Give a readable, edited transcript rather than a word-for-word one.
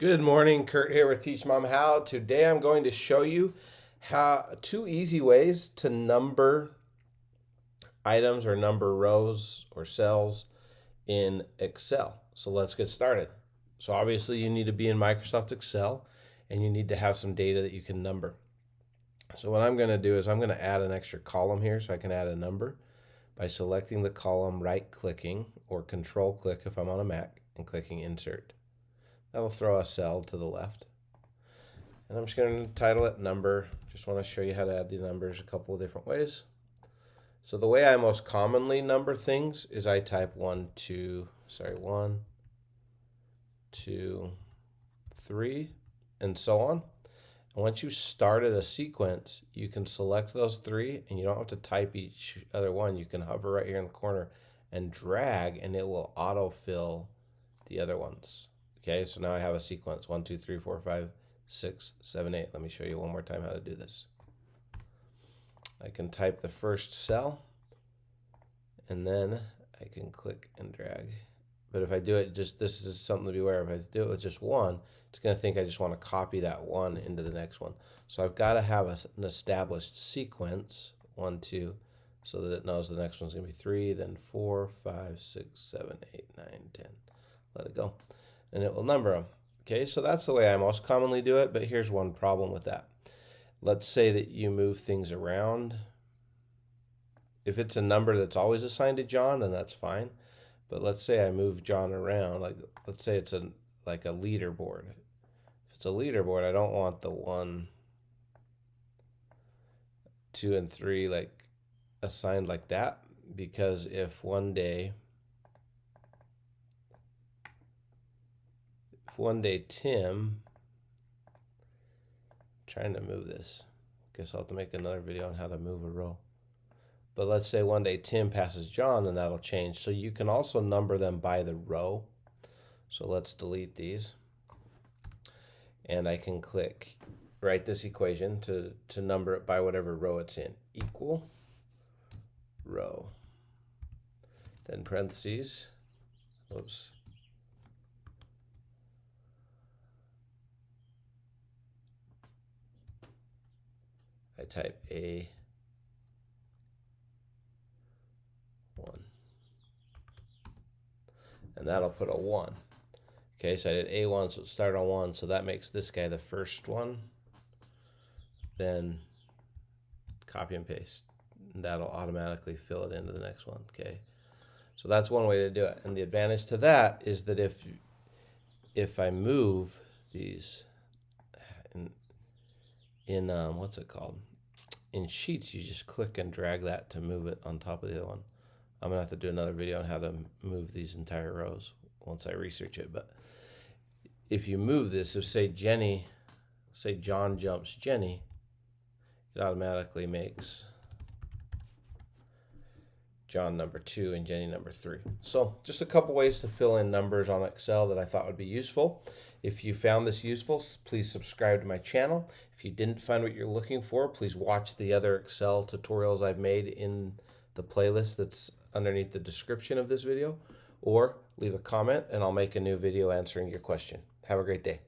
Good morning, Kurt here with Teach Mom How. Today I'm going to show you how two easy ways to number items or number rows or cells in Excel. So let's get started. So obviously you need to be in Microsoft Excel and you need to have some data that you can number. So what I'm going to do is I'm going to add an extra column here so I can add a number by selecting the column, right-clicking or control-click if I'm on a Mac, and clicking Insert. That'll throw a cell to the left. And I'm just going to title it number. Just want to show you how to add the numbers a couple of different ways. So the way I most commonly number things is I type 1, 2, 3, and so on. And once you started a sequence, you can select those three and you don't have to type each other one. You can hover right here in the corner and drag and it will autofill the other ones. Okay, so now I have a sequence 1, 2, 3, 4, 5, 6, 7, 8. Let me show you one more time how to do this. I can type the first cell and then I can click and drag. But if I do it this is something to be aware of. If I do it with just one, it's going to think I just want to copy that one into the next one. So I've got to have an established sequence, 1, 2, so that it knows the next one's going to be 3, then 4, 5, 6, 7, 8, 9, 10. Let it go. And it will number them. Okay, so that's the way I most commonly do it, but here's one problem with that. Let's say that you move things around. If it's a number that's always assigned to John, then that's fine. But let's say I move John around, like let's say it's like a leaderboard. If it's a leaderboard, I don't want the 1, 2, and 3 like assigned like that, because if one day Tim, trying to move this, guess I'll have to make another video on how to move a row. But let's say one day Tim passes John, then that'll change. So you can also number them by the row. So let's delete these. And I can write this equation to number it by whatever row it's in. Equal row. Then parentheses. Whoops. I type A1. And that'll put a 1. Okay, so I did A1, so it started on 1, so that makes this guy the first one. Then copy and paste. And that'll automatically fill it into the next one. Okay, so that's one way to do it. And the advantage to that is that if I move these in what's it called? In Sheets, you just click and drag that to move it on top of the other one. I'm going to have to do another video on how to move these entire rows once I research it. But if you move this, if say John jumps Jenny, it automatically makes John number 2 and Jenny number 3. So just a couple ways to fill in numbers on Excel that I thought would be useful. If you found this useful, please subscribe to my channel. If you didn't find what you're looking for, please watch the other Excel tutorials I've made in the playlist that's underneath the description of this video, or leave a comment and I'll make a new video answering your question. Have a great day.